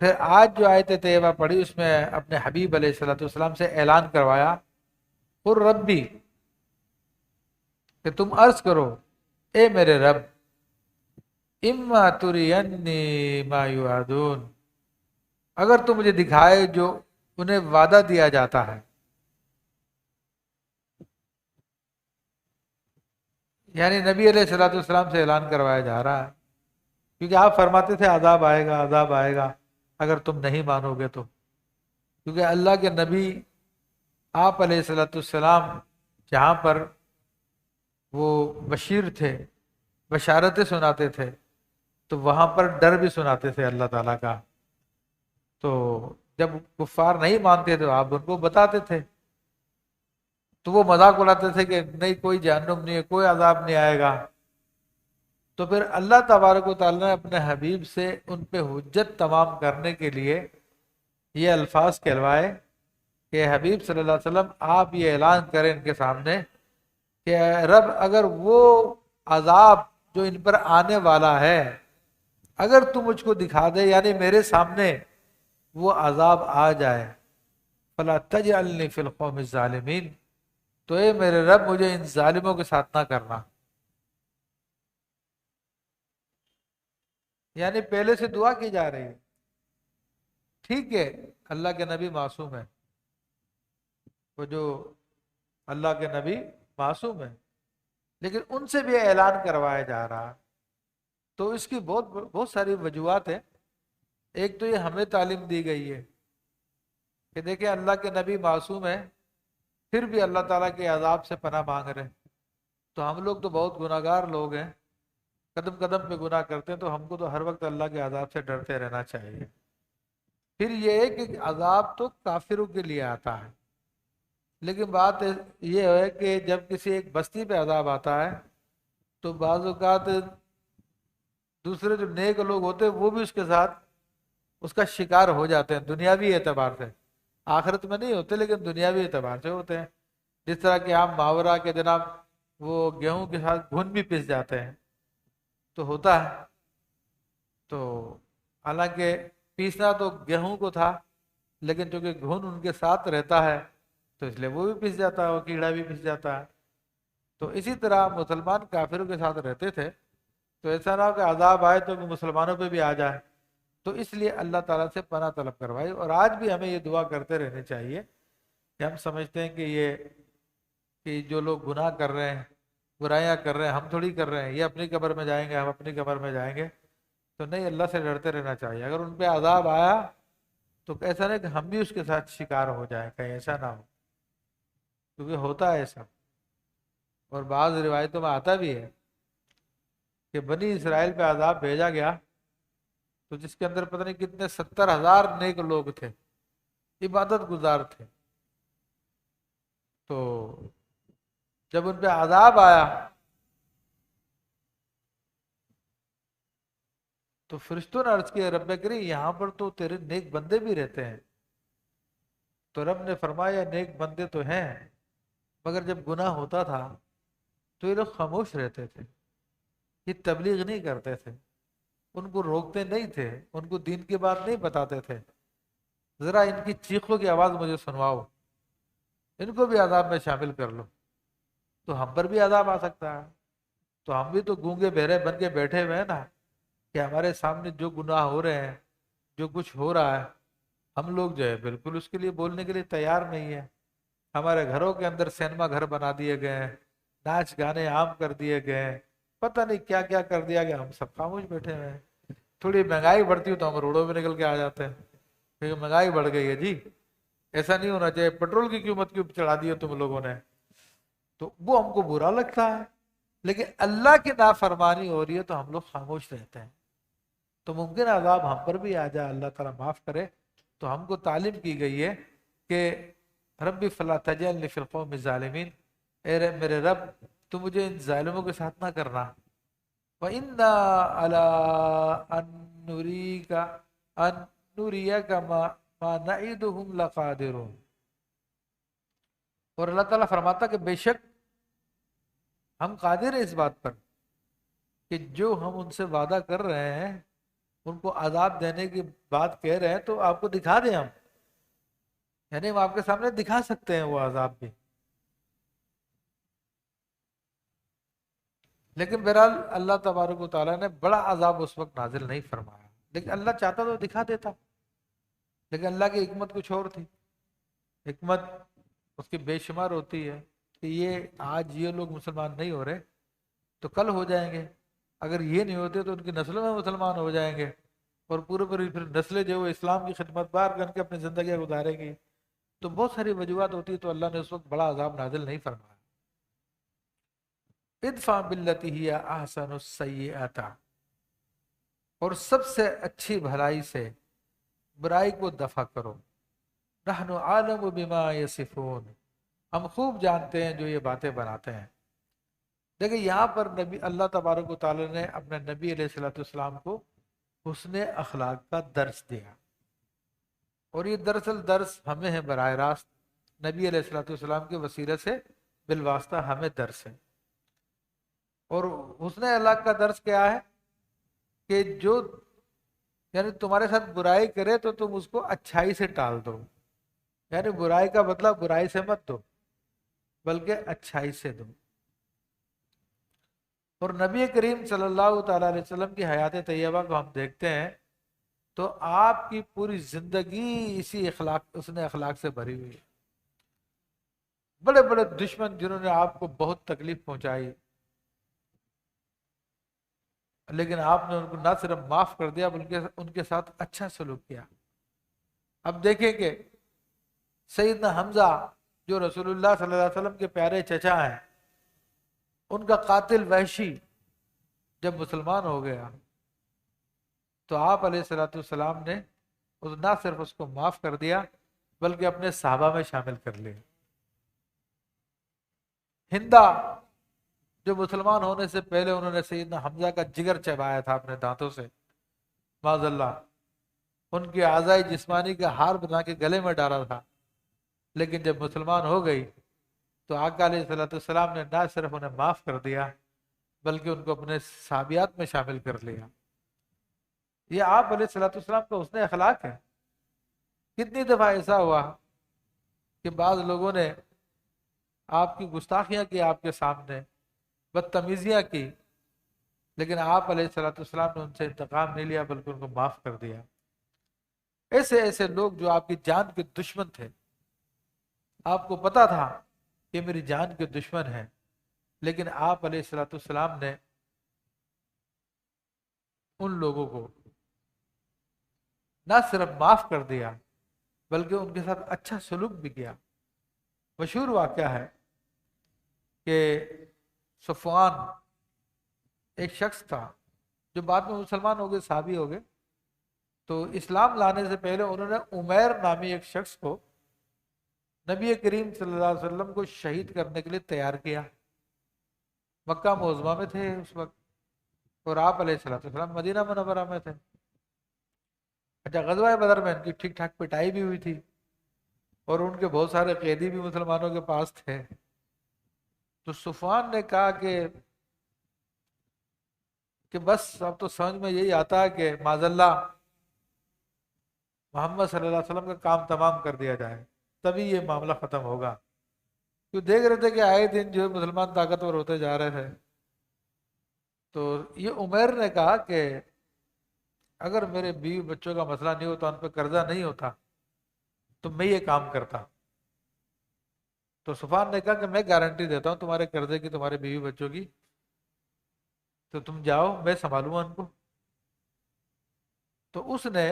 پھر آج جو آیت طیبہ پڑھی اس میں اپنے حبیب علیہ الصلوۃ والسلام سے اعلان کروایا، قل ربی، کہ تم عرض کرو اے میرے رب، اما ترینی ما یوعدون، اگر تم مجھے دکھائے جو انہیں وعدہ دیا جاتا ہے، یعنی نبی علیہ الصلوۃ والسلام سے اعلان کروایا جا رہا ہے، کیونکہ آپ فرماتے تھے عذاب آئے گا، عذاب آئے گا اگر تم نہیں مانو گے تو، کیونکہ اللہ کے نبی آپ علیہ الصلوۃ والسلام جہاں پر وہ بشیر تھے، بشارتیں سناتے تھے، تو وہاں پر ڈر بھی سناتے تھے اللہ تعالیٰ کا، تو جب کفار نہیں مانتے تو آپ ان کو بتاتے تھے، تو وہ مذاق اڑاتے تھے کہ نہیں کوئی جہنم نہیں ہے، کوئی عذاب نہیں آئے گا، تو پھر اللہ تبارک و تعالیٰ نے اپنے حبیب سے ان پہ حجت تمام کرنے کے لیے یہ الفاظ کہلوائے کہ حبیب صلی اللہ علیہ وسلم آپ یہ اعلان کریں ان کے سامنے کہ رب اگر وہ عذاب جو ان پر آنے والا ہے اگر تو مجھ کو دکھا دے، یعنی میرے سامنے وہ عذاب آ جائے، فلا تجعلنی فی القوم الظالمین، تو اے میرے رب مجھے ان ظالموں کے ساتھ نہ کرنا، یعنی پہلے سے دعا کی جا رہی ہے۔ ٹھیک ہے، اللہ کے نبی معصوم ہے، وہ جو اللہ کے نبی معصوم ہے، لیکن ان سے بھی اعلان کروایا جا رہا، تو اس کی بہت بہت ساری وجوہات ہیں۔ ایک تو یہ ہمیں تعلیم دی گئی ہے کہ دیکھیں اللہ کے نبی معصوم ہے، پھر بھی اللہ تعالیٰ کے عذاب سے پناہ مانگ رہے ہیں، تو ہم لوگ تو بہت گناہ گار لوگ ہیں، قدم قدم پہ گناہ کرتے ہیں، تو ہم کو تو ہر وقت اللہ کے عذاب سے ڈرتے رہنا چاہیے۔ پھر یہ ہے کہ عذاب تو کافروں کے لیے آتا ہے، لیکن بات یہ ہے کہ جب کسی ایک بستی پہ عذاب آتا ہے تو بعض اوقات دوسرے جو نیک لوگ ہوتے ہیں وہ بھی اس کے ساتھ اس کا شکار ہو جاتے ہیں، دنیاوی اعتبار سے، آخرت میں نہیں ہوتے لیکن دنیاوی اعتبار سے ہوتے ہیں۔ جس طرح کہ آپ ماورا کے جناب وہ گیہوں کے ساتھ گھن بھی پس جاتے ہیں، تو ہوتا ہے، تو حالانکہ پیسنا تو گیہوں کو تھا، لیکن چونکہ گھن ان کے ساتھ رہتا ہے تو اس لیے وہ بھی پس جاتا ہے، وہ کیڑا بھی پس جاتا ہے۔ تو اسی طرح مسلمان کافروں کے ساتھ رہتے تھے، تو ایسا نہ ہو کہ عذاب آئے تو مسلمانوں پہ بھی آ جائے، تو اس لیے اللہ تعالیٰ سے پناہ طلب کروائی۔ اور آج بھی ہمیں یہ دعا کرتے رہنے چاہیے کہ ہم سمجھتے ہیں کہ جو لوگ گناہ کر رہے ہیں، برائیاں کر رہے ہیں، ہم تھوڑی کر رہے ہیں، یہ اپنی قبر میں جائیں گے، ہم اپنی قبر میں جائیں گے، تو نہیں، اللہ سے ڈرتے رہنا چاہیے۔ اگر ان پہ عذاب آیا تو ایسا نہیں کہ ہم بھی اس کے ساتھ شکار ہو جائیں، کہیں ایسا نہ ہو، کیونکہ ہوتا ہے ایسا، اور بعض روایتوں میں آتا بھی ہے کہ بنی اسرائیل پہ عذاب بھیجا گیا تو جس کے اندر پتہ نہیں کتنے 70,000 نیک لوگ تھے، عبادت گزار تھے، تو جب ان پہ عذاب آیا تو فرشتوں نے عرض کیا رب کریم یہاں پر تو تیرے نیک بندے بھی رہتے ہیں، تو رب نے فرمایا نیک بندے تو ہیں، مگر جب گناہ ہوتا تھا تو یہ لوگ خاموش رہتے تھے، یہ تبلیغ نہیں کرتے تھے، ان کو روکتے نہیں تھے، ان کو دین کی بات نہیں بتاتے تھے، ذرا ان کی چیخوں کی آواز مجھے سنواؤ، ان کو بھی عذاب میں شامل کر لو، تو ہم پر بھی عذاب آ سکتا ہے، تو ہم بھی تو گونگے بہرے بن کے بیٹھے ہوئے ہیں نا، کہ ہمارے سامنے جو گناہ ہو رہے ہیں، جو کچھ ہو رہا ہے، ہم لوگ جو ہے بالکل اس کے لیے بولنے کے لیے تیار نہیں ہے۔ ہمارے گھروں کے اندر سینما گھر بنا دیے گئے ہیں، ناچ گانے عام کر دیے گئے ہیں، پتہ نہیں کیا کیا کر دیا گیا، ہم سب خاموش بیٹھے ہوئے ہیں۔ تھوڑی مہنگائی بڑھتی ہو تو ہم روڈوں میں نکل کے آ جاتے ہیں، کیونکہ مہنگائی بڑھ گئی ہے جی، ایسا نہیں ہونا چاہیے، پیٹرول کی قیمت کیوں چڑھا دی ہے تم لوگوں نے، تو وہ ہم کو برا لگتا ہے، لیکن اللہ کی نافرمانی ہو رہی ہے تو ہم لوگ خاموش رہتے ہیں، تو ممکن عذاب ہم پر بھی آ جائے، اللہ تعالیٰ معاف کرے۔ تو ہم کو تعلیم کی گئی ہے کہ ربی فلا تجعلنی فی القوم الظالمین، میرے رب تو مجھے ان ظالموں کے ساتھ نہ کرنا، وَإِنَّا عَلَىٰ أَن نُرِيَكَ مَا نَعِدُهُمْ لَقَادِرُونَ، اور اللہ تعالیٰ فرماتا کہ بے شک ہم قادر ہیں اس بات پر کہ جو ہم ان سے وعدہ کر رہے ہیں ان کو عذاب دینے کی بات کہہ رہے ہیں تو آپ کو دکھا دیں ہم، یعنی ہم آپ کے سامنے دکھا سکتے ہیں وہ عذاب بھی. لیکن بہرحال اللہ تبارک و تعالیٰ نے بڑا عذاب اس وقت نازل نہیں فرمایا، لیکن اللہ چاہتا تو دکھا دیتا. لیکن اللہ کی حکمت کچھ اور تھی. حکمت اس کی بے شمار ہوتی ہے کہ یہ آج یہ لوگ مسلمان نہیں ہو رہے تو کل ہو جائیں گے، اگر یہ نہیں ہوتے تو ان کی نسلوں میں مسلمان ہو جائیں گے، اور پورے پوری پھر نسلیں جو وہ اسلام کی خدمت بار کر کے اپنی زندگیاں گزاریں گی. تو بہت ساری وجوہات ہوتی ہے، تو اللہ نے اس وقت بڑا عذاب نازل نہیں فرمایا. ادفع باللتی ہی احسن السیئۃ، اور سب سے اچھی بھلائی سے برائی کو دفع کرو. نحن عالم بما یصفون، ہم خوب جانتے ہیں جو یہ باتیں بناتے ہیں. دیکھیں یہاں پر نبی اللہ تبارک و تعالی نے اپنے نبی علیہ الصلوۃ والسلام کو حسن اخلاق کا درس دیا، اور یہ دراصل درس ہمیں ہے براہ راست، نبی علیہ الصلوۃ والسلام کے وسیلے سے بالواسطہ ہمیں درس ہے. اور حسن اخلاق کا درس کیا ہے کہ جو یعنی تمہارے ساتھ برائی کرے تو تم اس کو اچھائی سے ٹال دو، یعنی برائی کا بدلہ برائی سے مت دو بلکہ اچھائی سے دو. اور نبی کریم صلی اللہ تعالیٰ علیہ وسلم کی حیات طیبہ کو ہم دیکھتے ہیں تو آپ کی پوری زندگی اسی اخلاق اس نے اخلاق سے بھری ہوئی ہے. بڑے بڑے دشمن جنہوں نے آپ کو بہت تکلیف پہنچائی، لیکن آپ نے ان کو نہ صرف معاف کر دیا بلکہ ان کے ساتھ اچھا سلوک کیا. اب دیکھیں کہ سیدنا حمزہ جو رسول اللہ صلی اللہ علیہ وسلم کے پیارے چچا ہیں، ان کا قاتل وحشی جب مسلمان ہو گیا تو آپ علیہ الصلوۃ والسلام نے نہ صرف اس کو معاف کر دیا بلکہ اپنے صحابہ میں شامل کر لیا. ہندا جو مسلمان ہونے سے پہلے انہوں نے سیدنا حمزہ کا جگر چبایا تھا اپنے دانتوں سے، معاذ اللہ، ان کے اعضائے جسمانی کا ہار بنا کے گلے میں ڈالا تھا، لیکن جب مسلمان ہو گئی تو آقا علیہ الصلوۃ والسلام نے نہ صرف انہیں معاف کر دیا بلکہ ان کو اپنے صحابیات میں شامل کر لیا. یہ آپ علیہ الصلوۃ والسلام کا حسن اخلاق ہے. کتنی دفعہ ایسا ہوا کہ بعض لوگوں نے آپ کی گستاخیاں کی، آپ کے سامنے بدتمیزیاں کی، لیکن آپ علیہ الصلوۃ والسلام نے ان سے انتقام نہیں لیا بلکہ ان کو معاف کر دیا. ایسے ایسے لوگ جو آپ کی جان کے دشمن تھے، آپ کو پتا تھا کہ میری جان کے دشمن ہیں، لیکن آپ علیہ الصلوۃ والسلام نے ان لوگوں کو نہ صرف معاف کر دیا بلکہ ان کے ساتھ اچھا سلوک بھی کیا. مشہور واقعہ ہے کہ صفوان ایک شخص تھا جو بعد میں مسلمان ہو گئے، صحابی ہو گئے. تو اسلام لانے سے پہلے انہوں نے عمیر نامی ایک شخص کو نبی کریم صلی اللہ علیہ وسلم کو شہید کرنے کے لیے تیار کیا. مکہ معظمہ میں تھے اس وقت، اور آپ علیہ السلام مدینہ منورہ میں تھے. اچھا، غزوہ بدر میں ان کی ٹھیک ٹھاک پٹائی بھی ہوئی تھی، اور ان کے بہت سارے قیدی بھی مسلمانوں کے پاس تھے. تو صفوان نے کہا کہ بس اب تو سمجھ میں یہی آتا ہے کہ معاذ اللہ محمد صلی اللہ علیہ وسلم کا کام تمام کر دیا جائے، تبھی یہ معاملہ ختم ہوگا. کیوں دیکھ رہے تھے کہ آئے دن جو مسلمان طاقتور ہوتے جا رہے تھے. تو یہ عمیر نے کہا کہ اگر میرے بیوی بچوں کا مسئلہ نہیں ہوتا، ان پہ قرضہ نہیں ہوتا تو میں یہ کام کرتا. تو صفوان نے کہا کہ میں گارنٹی دیتا ہوں تمہارے قرضے کی، تمہارے بیوی بچوں کی، تو تم جاؤ، میں سنبھالوں گا ان کو. تو اس نے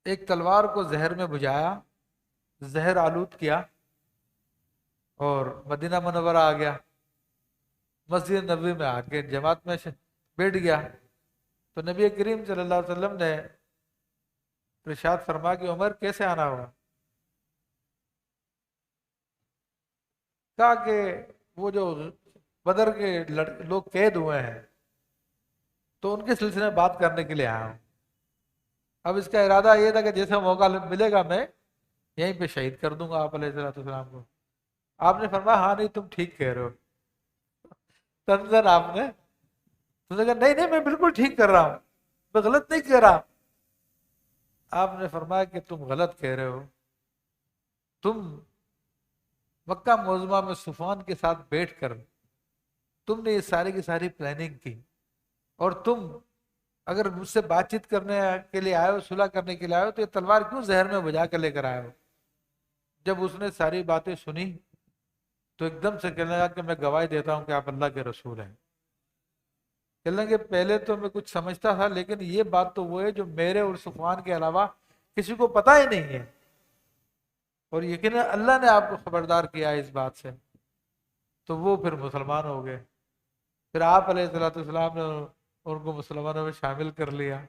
ایک تلوار کو زہر میں بجھایا، زہر آلود کیا، اور مدینہ منورہ آ گیا. مسجد نبوی میں آ کے جماعت میں بیٹھ گیا. تو نبی کریم صلی اللہ علیہ وسلم نے ارشاد فرما کہ عمر کیسے آنا ہوا؟ کہا کہ وہ جو بدر کے لوگ قید ہوئے ہیں تو ان کے سلسلے میں بات کرنے کے لیے آیا ہوں. اب اس کا ارادہ یہ تھا کہ جیسے موقع ملے گا میں یہیں پہ شہید کر دوں گا آپ علیہ السلام کو. آپ نے فرمایا ہاں نہیں، تم ٹھیک کہہ رہے ہو. تنزل آپ نے تو نے کہا نہیں نہیں میں بالکل ٹھیک کر رہا ہوں، میں غلط نہیں کہہ رہا۔ آپ نے فرمایا کہ تم غلط کہہ رہے ہو، تم مکہ معظمہ میں صفوان کے ساتھ بیٹھ کر تم نے یہ ساری کی ساری پلاننگ کی، اور تم اگر مجھ سے بات چیت کرنے کے لیے آئے ہو، صلح کرنے کے لیے آئے ہو، تو یہ تلوار کیوں زہر میں بجھا کر لے کر آئے ہو؟ جب اس نے ساری باتیں سنی تو ایک دم سے کہنے لگا کہ میں گواہی دیتا ہوں کہ آپ اللہ کے رسول ہیں۔ کہنے لگے پہلے تو میں کچھ سمجھتا تھا، لیکن یہ بات تو وہ ہے جو میرے اور صفوان کے علاوہ کسی کو پتہ ہی نہیں ہے، اور یقیناً اللہ نے آپ کو خبردار کیا ہے اس بات سے۔ تو وہ پھر مسلمان ہو گئے۔ پھر آپ علیہ السلام نے ان کو مسلمانوں میں شامل کر لیا۔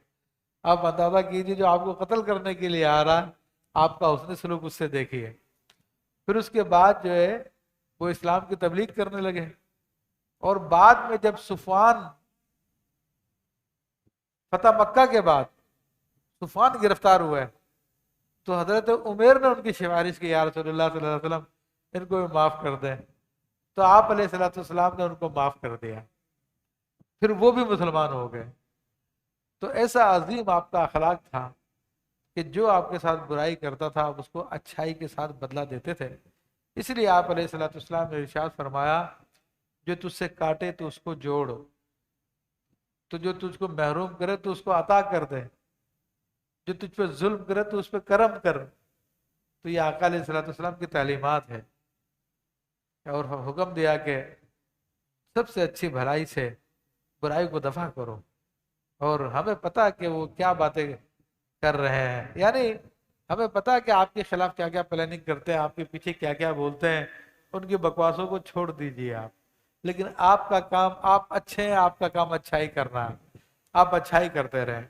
آپ اندازہ کیجیے جو آپ کو قتل کرنے کے لیے آ رہا، آپ کا حسن سلوک اس سے دیکھیے۔ پھر اس کے بعد جو ہے وہ اسلام کی تبلیغ کرنے لگے، اور بعد میں جب صفوان فتح مکہ کے بعد صفوان گرفتار ہوا ہے، تو حضرت عمیر نے ان کی سفارش کی، یا رسول اللہ صلی اللہ علیہ وسلم ان کو بھی معاف کر دیں۔ تو آپ علیہ السلام نے ان کو معاف کر دیا، پھر وہ بھی مسلمان ہو گئے۔ تو ایسا عظیم آپ کا اخلاق تھا کہ جو آپ کے ساتھ برائی کرتا تھا آپ اس کو اچھائی کے ساتھ بدلہ دیتے تھے۔ اس لیے آپ علیہ السلام نے ارشاد فرمایا جو تجھ سے کاٹے تو اس کو جوڑ، تو جو تجھ کو محروم کرے تو اس کو عطا کر دے، جو تجھ پہ ظلم کرے تو اس پہ کرم کر۔ تو یہ آقا علیہ السلام کی تعلیمات ہے، اور حکم دیا کہ سب سے اچھی بھلائی سے برائی کو دفع کرو، اور ہمیں پتہ کہ وہ کیا باتیں کر رہے ہیں، یعنی ہمیں پتہ ہے کہ آپ کے خلاف کیا کیا پلاننگ کرتے ہیں، آپ کے پیچھے کیا کیا بولتے ہیں، ان کی بکواسوں کو چھوڑ دیجئے آپ، لیکن آپ کا کام، آپ اچھے ہیں، آپ کا کام اچھائی کرنا ہے، آپ اچھائی کرتے رہیں۔